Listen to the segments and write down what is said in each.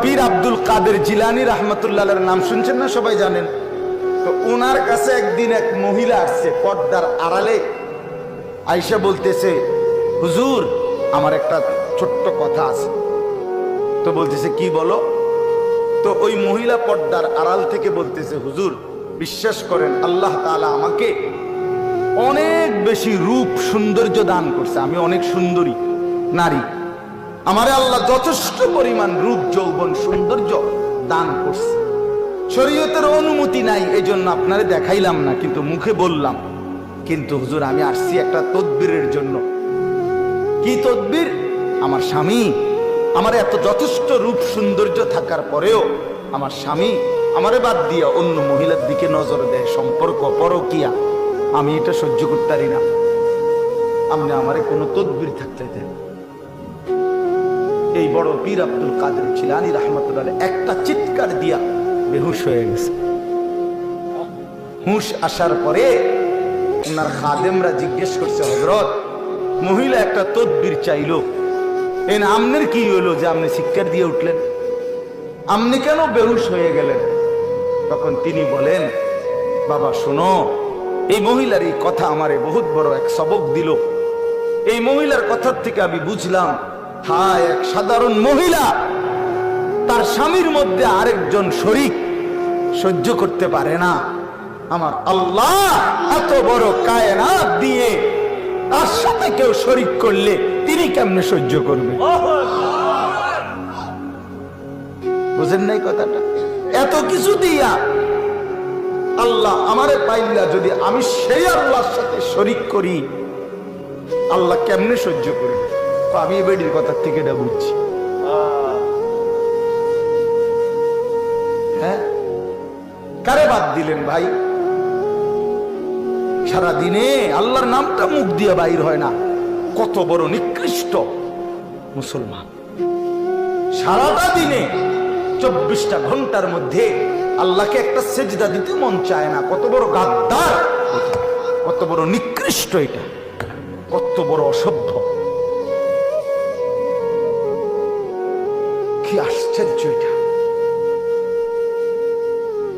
পীর আব্দুল কাদের জিলানী রাহমাতুল্লাহর নাম শুনছেন না, সবাই জানেন। তো ওনার কাছে একদিন এক মহিলা আসছে পর্দার আড়ালে, আয়েশা বলতেছে, হুজুর আমার একটা ছোট্ট কথা আছে। তো বলতেছে কি বলো? তো ওই মহিলা পর্দার আড়াল থেকে বলতেছে, হুজুর বিশ্বাস করেন আল্লাহ তাআলা আমাকে অনেক বেশি রূপ সৌন্দর্য দান করছে, আমি অনেক সুন্দরী নারী, আমারে আল্লাহ যথেষ্ট পরিমাণ রূপ যৌবন সৌন্দর্য দান করছে। শরীয়তের অনুমতি নাই, এই জন্য আপনারে দেখাইলাম না, কিন্তু মুখে বললাম। কিন্তু হুজুর আমি আসছি একটা তদবিরের জন্য। কি তদবির? আমার স্বামী আমার এত যথেষ্ট রূপ সৌন্দর্য থাকার পরেও আমার স্বামী আমারে বাদ দিয়া অন্য মহিলার দিকে নজর দেয়, সম্পর্ক পরকিয়া, আমি এটা সহ্য করতে পারি না, আপনি আমারে কোনো তদবির থাকতে দেন। এই বড় পীর আব্দুল কাদের জিলানী রাহমাতুল্লাহ একটা চিৎকার দিয়া বেহুশ হয়ে গেছে। হুঁশ আসার পরে ওনার খাদেমরা জিজ্ঞেস করছে, হযরত মহিলা একটা তদবির চাইলো, এন আমনের কি হইলো যে আপনি চিৎকার দিয়ে উঠলেন, আপনি কেন বেহুশ হয়ে গেলেন? তখন তিনি বলেন, বাবা শোনো, এই মহিলার এই কথা আমারে বহুত বড় এক সবক দিল। এই মহিলার কথার থেকে আমি বুঝলাম, হ্যাঁ এক সাধারণ মহিলা তার স্বামীর মধ্যে আরেকজন শরীক সহ্য করতে পারে না, আমার আল্লাহ এত বড় কায়নাত দিয়ে তার সাথে কেউ শরীক করলে তিনি কেমনে সহ্য করবে? বুঝেন নাই কথাটা? এত কিছু দিয়া আল্লাহ আমারে পাইলা, যদি আমি সেই আল্লাহর সাথে শরীক করি আল্লাহ কেমনে সহ্য করবে? আমি এই বেডির কথা থেকে এটা বুঝছি। হ্যাঁ, কারে বাদ দিলেন ভাই? সারা দিনে আল্লাহর নামটা মুখ দিয়ে বাইর হয় না, কত বড় নিকৃষ্ট মুসলমান। সারাটা দিনে 24টা ঘন্টার মধ্যে আল্লাহকে একটা সেজদা দিতে মন চায় না, কত বড় গাদ্দার, কত বড় নিকৃষ্ট, এটা কত বড় অসভ্য, কি আশ্চর্য এটা!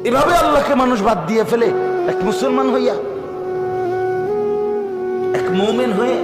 এভাবে আল্লাহকে মানুষ বাদ দিয়ে ফেলে, এক মুসলমান হইয়া, এক মুমিন হয়ে।